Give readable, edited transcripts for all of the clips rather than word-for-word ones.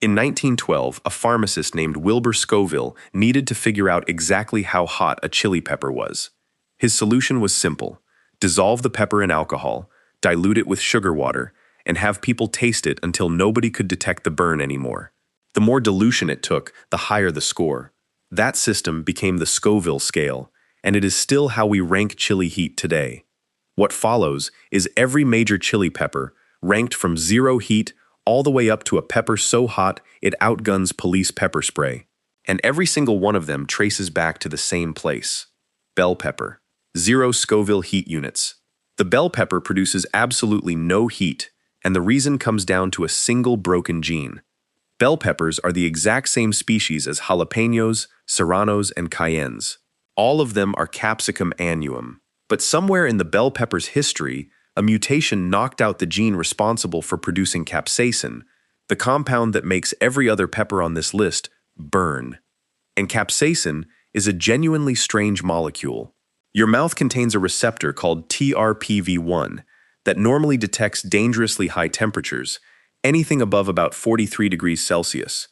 In 1912, a pharmacist named Wilbur Scoville needed to figure out exactly how hot a chili pepper was. His solution was simple: dissolve the pepper in alcohol, dilute it with sugar water, and have people taste it until nobody could detect the burn anymore. The more dilution it took, the higher the score. That system became the Scoville scale, and it is still how we rank chili heat today. What follows is every major chili pepper, ranked from 0 heat all the way up to a pepper so hot it outguns police pepper spray. And every single one of them traces back to the same place: bell pepper. 0 Scoville heat units. The bell pepper produces absolutely no heat, and the reason comes down to a single broken gene. Bell peppers are the exact same species as jalapeños, serranos, and cayennes. All of them are capsicum annuum. But somewhere in the bell pepper's history, a mutation knocked out the gene responsible for producing capsaicin, the compound that makes every other pepper on this list burn. And capsaicin is a genuinely strange molecule. Your mouth contains a receptor called TRPV1 that normally detects dangerously high temperatures, anything above about 43 degrees Celsius.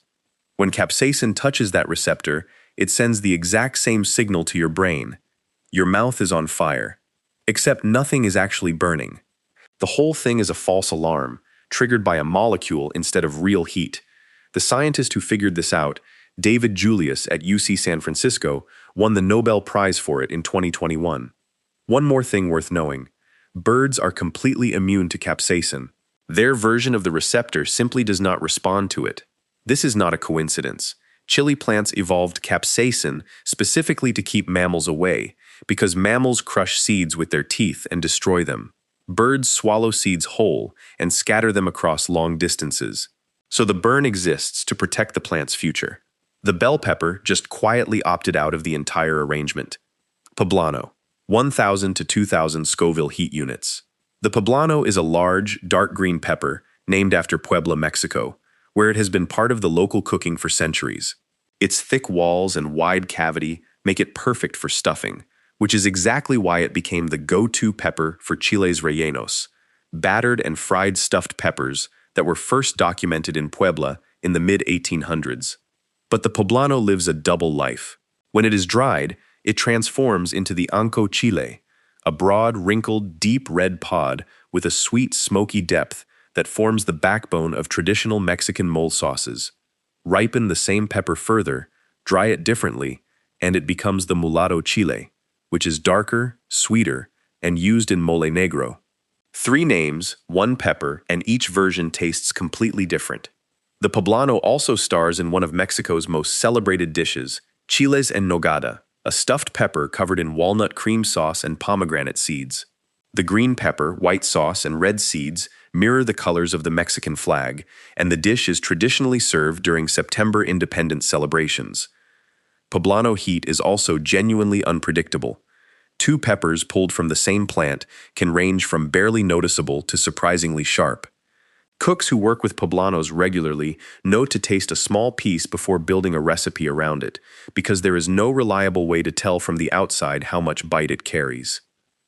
When capsaicin touches that receptor, it sends the exact same signal to your brain. Your mouth is on fire. Except nothing is actually burning. The whole thing is a false alarm, triggered by a molecule instead of real heat. The scientist who figured this out, David Julius at UC San Francisco, won the Nobel Prize for it in 2021. One more thing worth knowing: birds are completely immune to capsaicin. Their version of the receptor simply does not respond to it. This is not a coincidence. Chili plants evolved capsaicin specifically to keep mammals away, because mammals crush seeds with their teeth and destroy them. Birds swallow seeds whole and scatter them across long distances. So the burn exists to protect the plant's future. The bell pepper just quietly opted out of the entire arrangement. Poblano, 1,000 to 2,000 Scoville heat units. The poblano is a large, dark green pepper named after Puebla, Mexico, where it has been part of the local cooking for centuries. Its thick walls and wide cavity make it perfect for stuffing, which is exactly why it became the go-to pepper for chiles rellenos, battered and fried stuffed peppers that were first documented in Puebla in the mid-1800s. But the poblano lives a double life. When it is dried, it transforms into the anco chile, a broad, wrinkled, deep red pod with a sweet, smoky depth that forms the backbone of traditional Mexican mole sauces. Ripen the same pepper further, dry it differently, and it becomes the mulatto chile, which is darker, sweeter, and used in mole negro. 3 names, 1 pepper, and each version tastes completely different. The poblano also stars in one of Mexico's most celebrated dishes, chiles en nogada, a stuffed pepper covered in walnut cream sauce and pomegranate seeds. The green pepper, white sauce, and red seeds mirror the colors of the Mexican flag, and the dish is traditionally served during September independence celebrations. Poblano heat is also genuinely unpredictable. 2 peppers pulled from the same plant can range from barely noticeable to surprisingly sharp. Cooks who work with poblanos regularly know to taste a small piece before building a recipe around it, because there is no reliable way to tell from the outside how much bite it carries.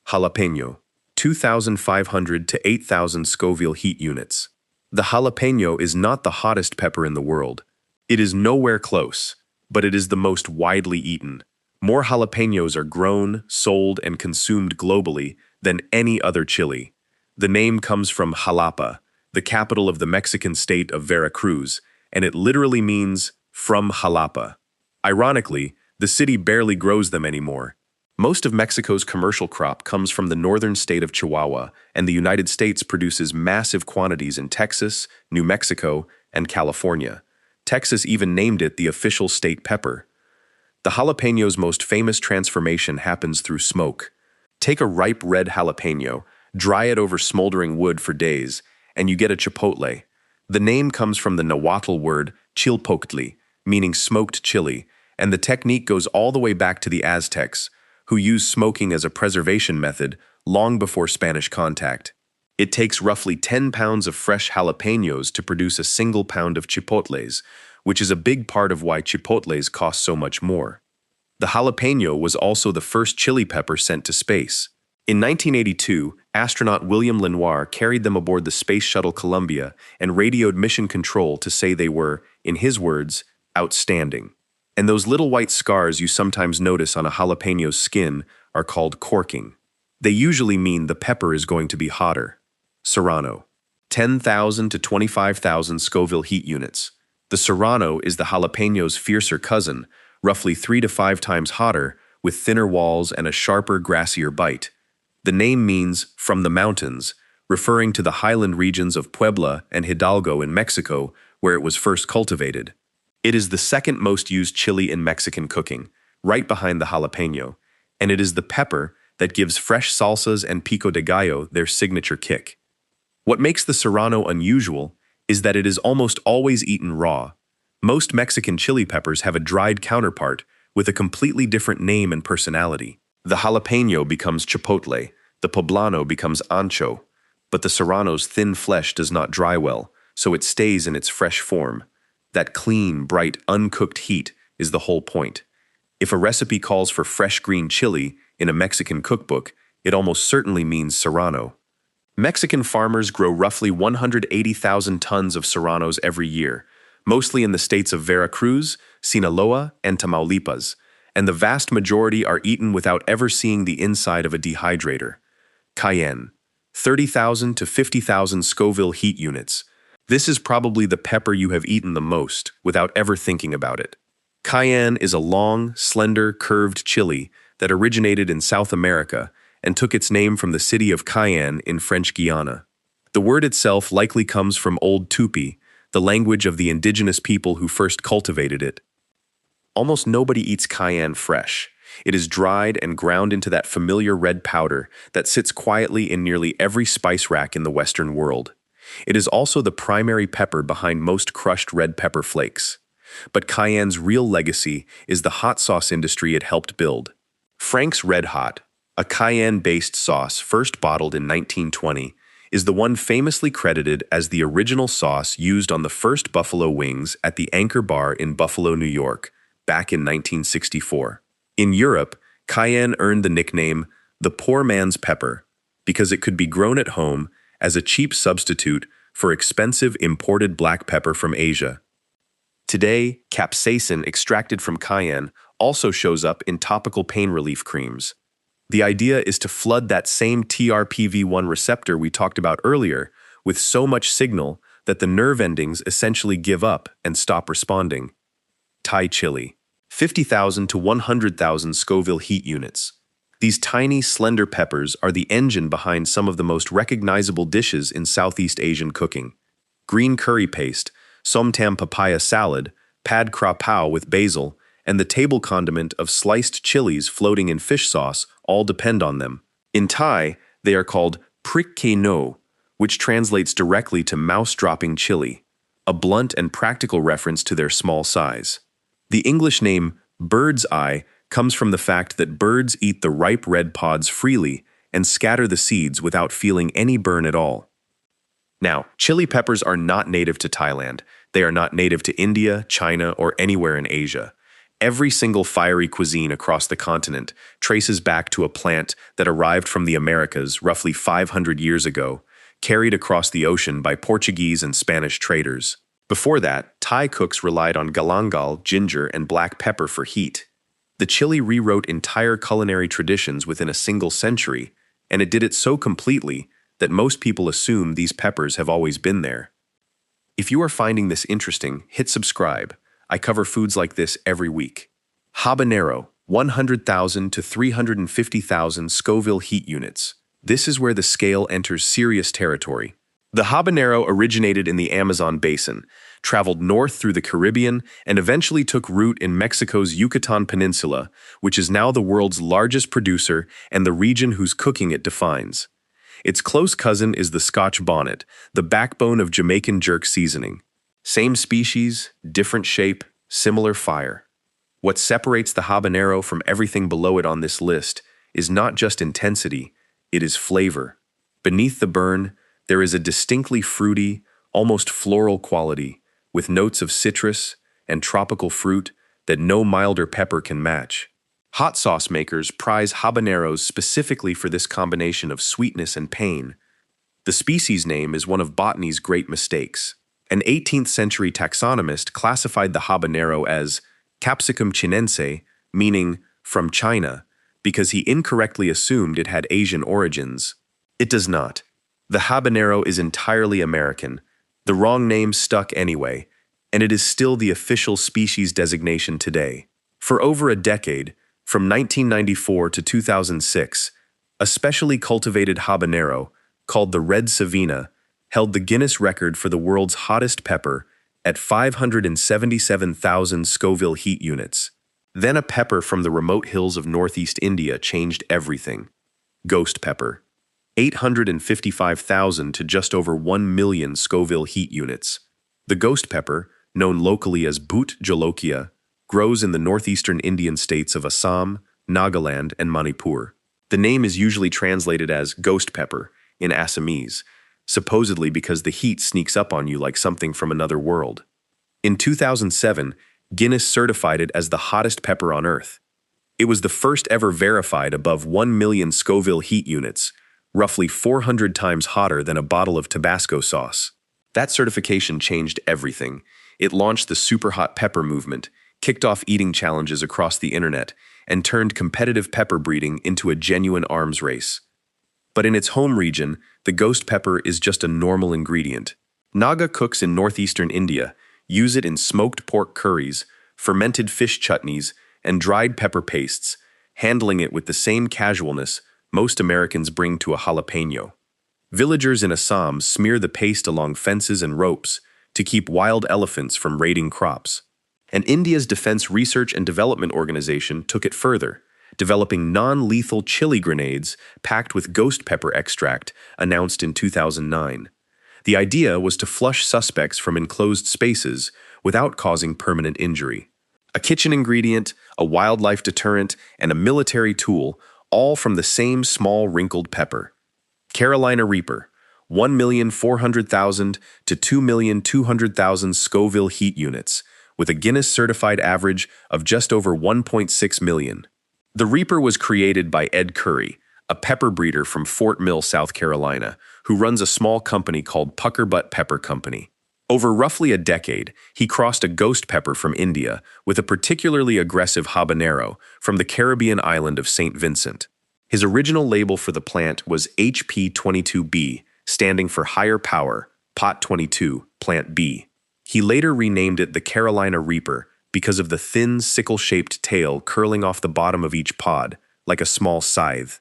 Jalapeño, 2,500 to 8,000 Scoville heat units. The jalapeño is not the hottest pepper in the world. It is nowhere close, but it is the most widely eaten. More jalapeños are grown, sold, and consumed globally than any other chili. The name comes from Jalapa, the capital of the Mexican state of Veracruz, and it literally means from Jalapa. Ironically, the city barely grows them anymore. Most of Mexico's commercial crop comes from the northern state of Chihuahua, and the United States produces massive quantities in Texas, New Mexico, and California. Texas even named it the official state pepper. The jalapeño's most famous transformation happens through smoke. Take a ripe red jalapeño, dry it over smoldering wood for days, and you get a chipotle. The name comes from the Nahuatl word chilpoctli, meaning smoked chili, and the technique goes all the way back to the Aztecs, who used smoking as a preservation method long before Spanish contact. It takes roughly 10 pounds of fresh jalapeños to produce a single pound of chipotles, which is a big part of why chipotles cost so much more. The jalapeño was also the first chili pepper sent to space. In 1982, astronaut William Lenoir carried them aboard the Space Shuttle Columbia and radioed mission control to say they were In his words, outstanding. And those little white scars you sometimes notice on a jalapeño's skin are called corking. They usually mean the pepper is going to be hotter. Serrano. 10,000 to 25,000 Scoville heat units. The Serrano is the jalapeño's fiercer cousin, roughly 3 to 5 times hotter, with thinner walls and a sharper, grassier bite. The name means from the mountains, referring to the highland regions of Puebla and Hidalgo in Mexico, where it was first cultivated. It is the second most used chili in Mexican cooking, right behind the jalapeño, and it is the pepper that gives fresh salsas and pico de gallo their signature kick. What makes the Serrano unusual is that it is almost always eaten raw. Most Mexican chili peppers have a dried counterpart with a completely different name and personality. The jalapeño becomes chipotle, the poblano becomes ancho, but the Serrano's thin flesh does not dry well, so it stays in its fresh form. That clean, bright, uncooked heat is the whole point. If a recipe calls for fresh green chili in a Mexican cookbook, it almost certainly means Serrano. Mexican farmers grow roughly 180,000 tons of Serranos every year, mostly in the states of Veracruz, Sinaloa, and Tamaulipas, and the vast majority are eaten without ever seeing the inside of a dehydrator. Cayenne. 30,000 to 50,000 Scoville heat units. This is probably the pepper you have eaten the most without ever thinking about it. Cayenne is a long, slender, curved chili that originated in South America and took its name from the city of Cayenne in French Guiana. The word itself likely comes from Old Tupi, the language of the indigenous people who first cultivated it. Almost nobody eats cayenne fresh. It is dried and ground into that familiar red powder that sits quietly in nearly every spice rack in the Western world. It is also the primary pepper behind most crushed red pepper flakes. But cayenne's real legacy is the hot sauce industry it helped build. Frank's Red Hot, a cayenne-based sauce first bottled in 1920, is the one famously credited as the original sauce used on the first buffalo wings at the Anchor Bar in Buffalo, New York, back in 1964. In Europe, cayenne earned the nickname the poor man's pepper because it could be grown at home as a cheap substitute for expensive imported black pepper from Asia. Today, capsaicin extracted from cayenne also shows up in topical pain relief creams. The idea is to flood that same TRPV1 receptor we talked about earlier with so much signal that the nerve endings essentially give up and stop responding. Thai chili. 50,000 to 100,000 Scoville heat units. These tiny, slender peppers are the engine behind some of the most recognizable dishes in Southeast Asian cooking. Green curry paste, som tam papaya salad, pad kra pao with basil, and the table condiment of sliced chilies floating in fish sauce all depend on them. In Thai, they are called prik ke no, which translates directly to mouse-dropping chili, a blunt and practical reference to their small size. The English name bird's eye comes from the fact that birds eat the ripe red pods freely and scatter the seeds without feeling any burn at all. Now, chili peppers are not native to Thailand. They are not native to India, China, or anywhere in Asia. Every single fiery cuisine across the continent traces back to a plant that arrived from the Americas roughly 500 years ago, carried across the ocean by Portuguese and Spanish traders. Before that, Thai cooks relied on galangal, ginger, and black pepper for heat. The chili rewrote entire culinary traditions within a single century, and it did it so completely that most people assume these peppers have always been there. If you are finding this interesting, hit subscribe. I cover foods like this every week. Habanero, 100,000 to 350,000 Scoville heat units. This is where the scale enters serious territory. The habanero originated in the Amazon basin, traveled north through the Caribbean, and eventually took root in Mexico's Yucatan Peninsula, which is now the world's largest producer and the region whose cooking it defines. Its close cousin is the Scotch bonnet, the backbone of Jamaican jerk seasoning. Same species, different shape, similar fire. What separates the habanero from everything below it on this list is not just intensity, it is flavor. Beneath the burn, there is a distinctly fruity, almost floral quality, with notes of citrus and tropical fruit that no milder pepper can match. Hot sauce makers prize habaneros specifically for this combination of sweetness and pain. The species name is one of botany's great mistakes. An 18th century taxonomist classified the habanero as Capsicum chinense, meaning from China, because he incorrectly assumed it had Asian origins. It does not. The habanero is entirely American. The wrong name stuck anyway, and it is still the official species designation today. For over a decade, from 1994 to 2006, a specially cultivated habanero, called the Red Savina, held the Guinness record for the world's hottest pepper at 577,000 Scoville heat units. Then a pepper from the remote hills of northeast India changed everything. Ghost pepper. 855,000 to just over 1 million Scoville heat units. The ghost pepper, known locally as Bhut Jolokia, grows in the northeastern Indian states of Assam, Nagaland, and Manipur. The name is usually translated as ghost pepper in Assamese, supposedly because the heat sneaks up on you like something from another world. In 2007, Guinness certified it as the hottest pepper on Earth. It was the first ever verified above 1 million Scoville heat units, roughly 400 times hotter than a bottle of Tabasco sauce. That certification changed everything. It launched the super hot pepper movement, kicked off eating challenges across the internet, and turned competitive pepper breeding into a genuine arms race. But in its home region, the ghost pepper is just a normal ingredient. Naga cooks in northeastern India use it in smoked pork curries, fermented fish chutneys, and dried pepper pastes, handling it with the same casualness most Americans bring to a jalapeño. Villagers in Assam smear the paste along fences and ropes to keep wild elephants from raiding crops. And India's Defense Research and Development Organization took it further, developing non-lethal chili grenades packed with ghost pepper extract, announced in 2009. The idea was to flush suspects from enclosed spaces without causing permanent injury. A kitchen ingredient, a wildlife deterrent, and a military tool, all from the same small wrinkled pepper. Carolina Reaper, 1,400,000 to 2,200,000 Scoville heat units, with a Guinness-certified average of just over 1.6 million. The Reaper was created by Ed Curry, a pepper breeder from Fort Mill, South Carolina, who runs a small company called Puckerbutt Pepper Company. Over roughly a decade, he crossed a ghost pepper from India with a particularly aggressive habanero from the Caribbean island of St. Vincent. His original label for the plant was HP22B, standing for Higher Power, Pot 22, Plant B. He later renamed it the Carolina Reaper because of the thin, sickle-shaped tail curling off the bottom of each pod, like a small scythe.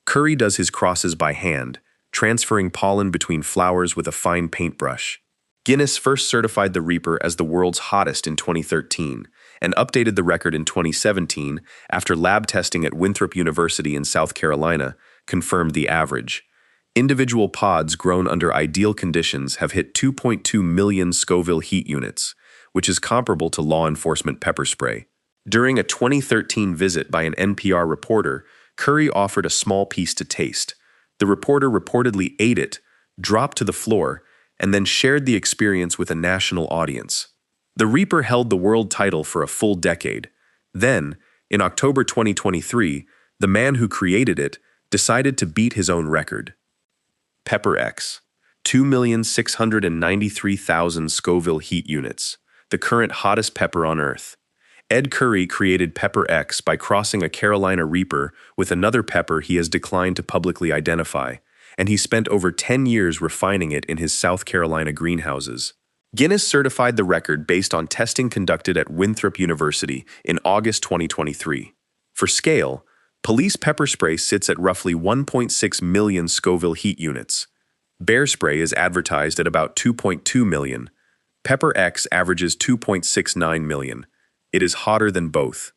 Curry does his crosses by hand, transferring pollen between flowers with a fine paintbrush. Guinness first certified the Reaper as the world's hottest in 2013 and updated the record in 2017 after lab testing at Winthrop University in South Carolina confirmed the average. Individual pods grown under ideal conditions have hit 2.2 million Scoville heat units, which is comparable to law enforcement pepper spray. During a 2013 visit by an NPR reporter, Curry offered a small piece to taste. The reporter reportedly ate it, dropped to the floor, and then shared the experience with a national audience. The Reaper held the world title for a full decade. Then, in October 2023, the man who created it decided to beat his own record. Pepper X, 2,693,000 Scoville heat units, the current hottest pepper on Earth. Ed Curry created Pepper X by crossing a Carolina Reaper with another pepper he has declined to publicly identify, and he spent over 10 years refining it in his South Carolina greenhouses. Guinness certified the record based on testing conducted at Winthrop University in August 2023. For scale, police pepper spray sits at roughly 1.6 million Scoville heat units. Bear spray is advertised at about 2.2 million. Pepper X averages 2.69 million. It is hotter than both.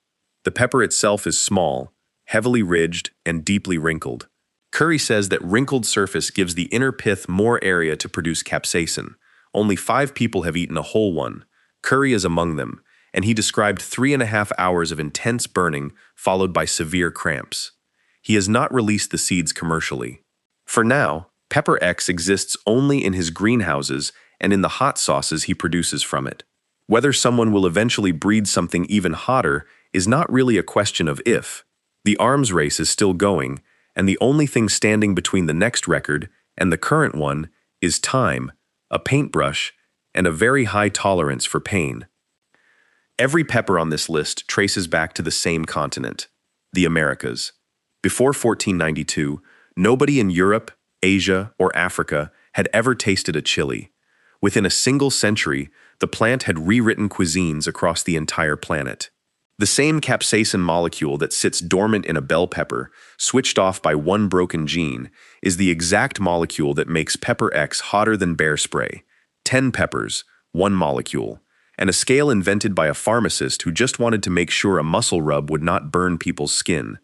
The pepper itself is small, heavily ridged, and deeply wrinkled. Curry says that wrinkled surface gives the inner pith more area to produce capsaicin. Only 5 people have eaten a whole one. Curry is among them, and he described 3.5 hours of intense burning followed by severe cramps. He has not released the seeds commercially. For now, Pepper X exists only in his greenhouses and in the hot sauces he produces from it. Whether someone will eventually breed something even hotter is not really a question of if. The arms race is still going, and the only thing standing between the next record and the current one is time, a paintbrush, and a very high tolerance for pain. Every pepper on this list traces back to the same continent, the Americas. Before 1492, nobody in Europe, Asia, or Africa had ever tasted a chili. Within a single century, the plant had rewritten cuisines across the entire planet. The same capsaicin molecule that sits dormant in a bell pepper, switched off by one broken gene, is the exact molecule that makes Pepper X hotter than bear spray. 10 peppers, one molecule, and a scale invented by a pharmacist who just wanted to make sure a muscle rub would not burn people's skin.